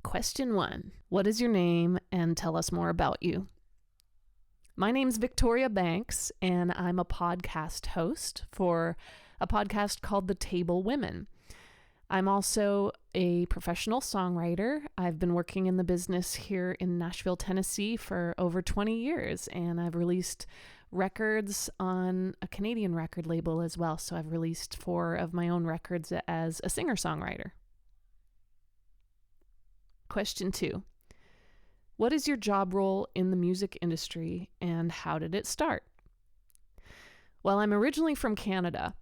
Question 1. What is your name and tell us more about you? My name's Victoria Banks, and I'm a podcast host for a podcast called The Table Women. I'm also a professional songwriter. I've been working in the business here in Nashville, Tennessee for over 20 years, and I've released records on a Canadian record label as well. So I've released 4 of my own records as a singer-songwriter. Question 2. What is your job role in the music industry and how did it start? Well, I'm originally from Canada,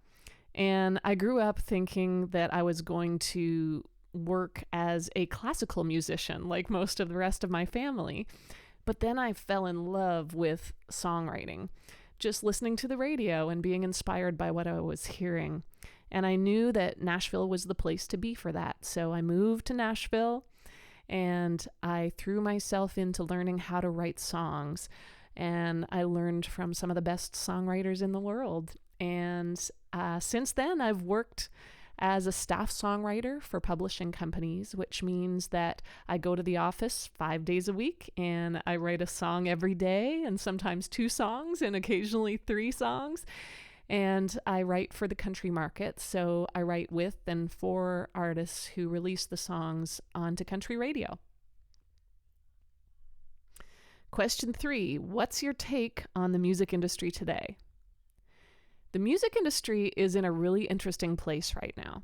and I grew up thinking that I was going to work as a classical musician like most of the rest of my family. But then I fell in love with songwriting, just listening to the radio and being inspired by what I was hearing. And I knew that Nashville was the place to be for that. So I moved to Nashville and I threw myself into learning how to write songs. And I learned from some of the best songwriters in the world. And since then, I've worked as a staff songwriter for publishing companies, which means that I go to the office 5 days a week and I write a song every day, and sometimes 2 songs and occasionally 3 songs. And I write for the country market. So I write with and for artists who release the songs onto country radio. Question 3. What's your take on the music industry today? The music industry is in a really interesting place right now.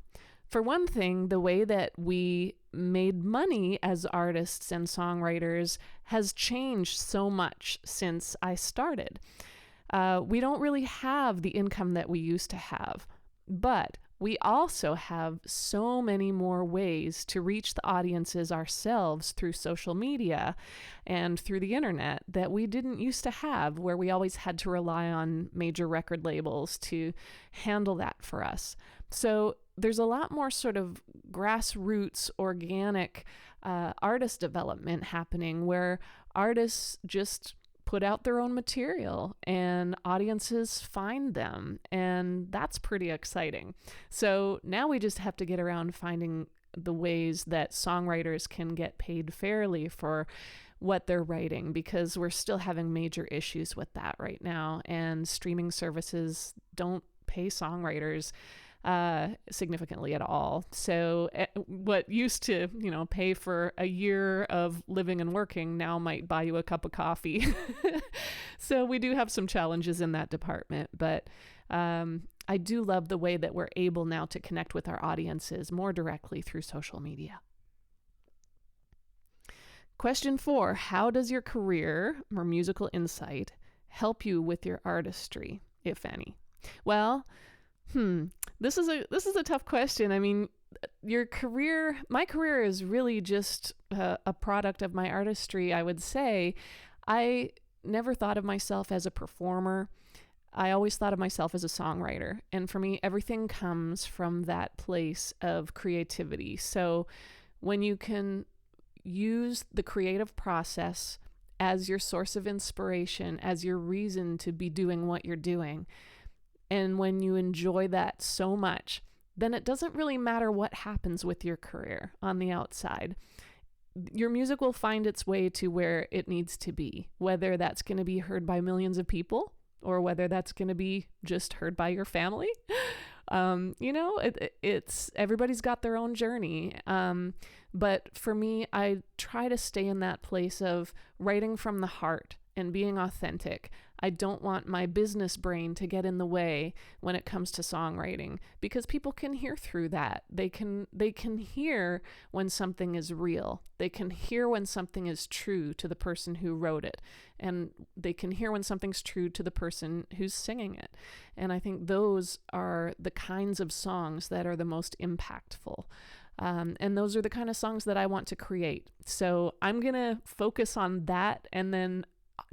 For one thing, the way that we made money as artists and songwriters has changed so much since I started. We don't really have the income that we used to have, but we also have so many more ways to reach the audiences ourselves through social media and through the internet that we didn't used to have, where we always had to rely on major record labels to handle that for us. So there's a lot more sort of grassroots, organic artist development happening, where artists just put out their own material and audiences find them. And that's pretty exciting. So now we just have to get around finding the ways that songwriters can get paid fairly for what they're writing, because we're still having major issues with that right now. And streaming services don't pay songwriters significantly at all. So what used to, pay for a year of living and working now might buy you a cup of coffee. So we do have some challenges in that department, but I do love the way that we're able now to connect with our audiences more directly through social media. Question 4, how does your career or musical insight help you with your artistry, if any? Well, this is a tough question. I mean, my career is really just a product of my artistry, I would say. I never thought of myself as a performer. I always thought of myself as a songwriter. And for me, everything comes from that place of creativity. So when you can use the creative process as your source of inspiration, as your reason to be doing what you're doing, and when you enjoy that so much, then it doesn't really matter what happens with your career on the outside. Your music will find its way to where it needs to be, whether that's going to be heard by millions of people or whether that's going to be just heard by your family. It's everybody's got their own journey. But for me, I try to stay in that place of writing from the heart and being authentic. I don't want my business brain to get in the way when it comes to songwriting, because people can hear through that. They can hear when something is real. They can hear when something is true to the person who wrote it, and they can hear when something's true to the person who's singing it. And I think those are the kinds of songs that are the most impactful. And those are the kind of songs that I want to create. So I'm going to focus on that, and then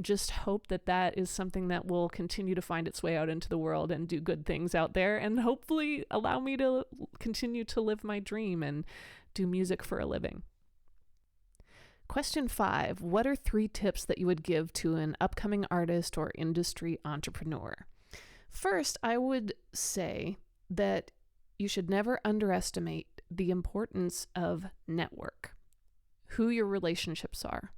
just hope that that is something that will continue to find its way out into the world and do good things out there, and hopefully allow me to continue to live my dream and do music for a living. Question 5, what are 3 tips that you would give to an upcoming artist or industry entrepreneur? First, I would say that you should never underestimate the importance of network. who your relationships are.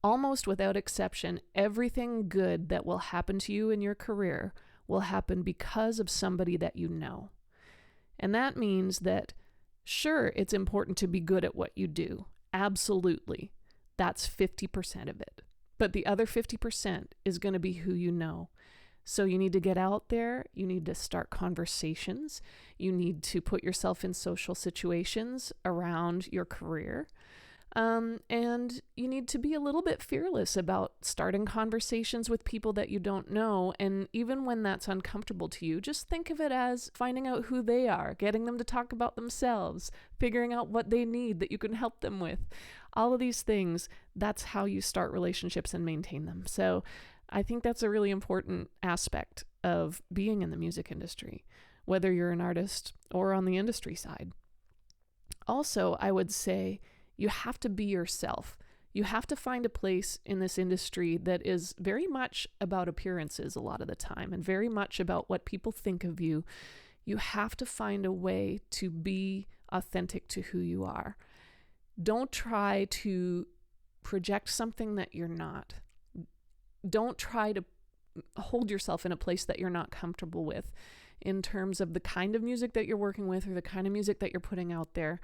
Almost without exception, everything good that will happen to you in your career will happen because of somebody that you know. And that means that, sure, it's important to be good at what you do. Absolutely. That's 50% of it. But the other 50% is going to be who you know. So you need to get out there. You need to start conversations. You need to put yourself in social situations around your career. And you need to be a little bit fearless about starting conversations with people that you don't know. And even when that's uncomfortable to you, just think of it as finding out who they are, getting them to talk about themselves, figuring out what they need that you can help them with. All of these things, that's how you start relationships and maintain them. So I think that's a really important aspect of being in the music industry, whether you're an artist or on the industry side. Also, I would say, you have to be yourself. You have to find a place in this industry that is very much about appearances a lot of the time and very much about what people think of you. You have to find a way to be authentic to who you are. Don't try to project something that you're not. Don't try to hold yourself in a place that you're not comfortable with in terms of the kind of music that you're working with or the kind of music that you're putting out there.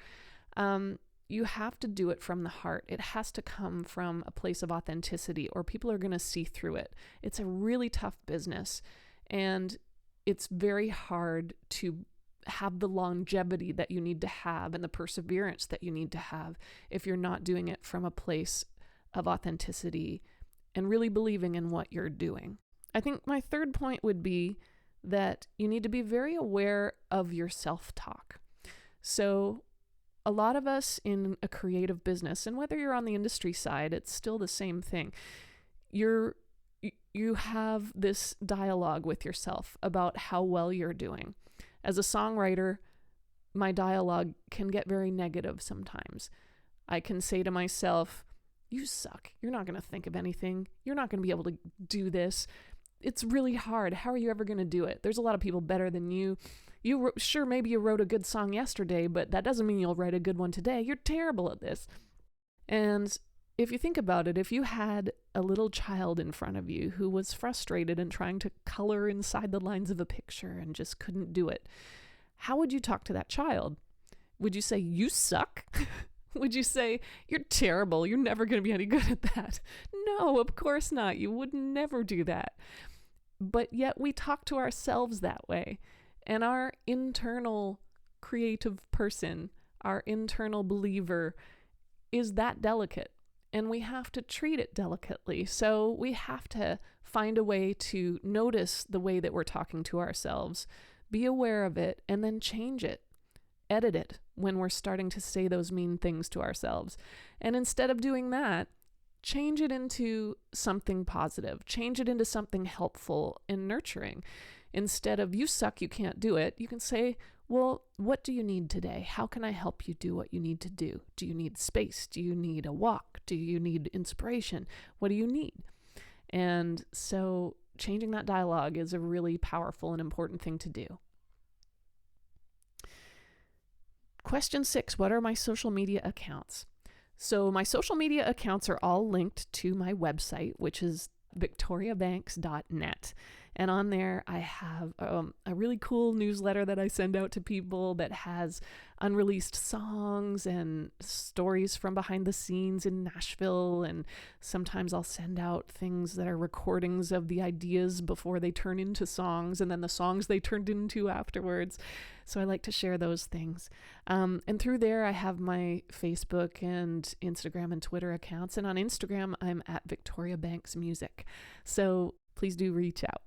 You have to do it from the heart. It has to come from a place of authenticity or people are going to see through it. It's a really tough business and it's very hard to have the longevity that you need to have and the perseverance that you need to have if you're not doing it from a place of authenticity and really believing in what you're doing. I think my third point would be that you need to be very aware of your self-talk. So a lot of us in a creative business, and whether you're on the industry side, it's still the same thing. You have this dialogue with yourself about how well you're doing. As a songwriter, my dialogue can get very negative sometimes. I can say to myself, you suck. You're not going to think of anything. You're not going to be able to do this. It's really hard. How are you ever going to do it? There's a lot of people better than you. Sure, maybe you wrote a good song yesterday, but that doesn't mean you'll write a good one today. You're terrible at this. And if you think about it, if you had a little child in front of you who was frustrated and trying to color inside the lines of a picture and just couldn't do it, how would you talk to that child? Would you say, you suck? Would you say, you're terrible, you're never going to be any good at that? No, of course not. You would never do that. But yet we talk to ourselves that way. And our internal creative person, our internal believer, is that delicate. And we have to treat it delicately. So we have to find a way to notice the way that we're talking to ourselves, be aware of it, and then change it. Edit it when we're starting to say those mean things to ourselves. And instead of doing that, change it into something positive. Change it into something helpful and nurturing. Instead of, you suck, you can't do it, you can say, well, what do you need today? How can I help you do what you need to do? Do you need space? Do you need a walk? Do you need inspiration? What do you need? And so changing that dialogue is a really powerful and important thing to do. Question 6, what are my social media accounts? So my social media accounts are all linked to my website, which is victoriabanks.net. And on there, I have a really cool newsletter that I send out to people that has unreleased songs and stories from behind the scenes in Nashville. And sometimes I'll send out things that are recordings of the ideas before they turn into songs and then the songs they turned into afterwards. So I like to share those things. And through there, I have my Facebook and Instagram and Twitter accounts. And on Instagram, I'm at Victoria Banks Music. So please do reach out.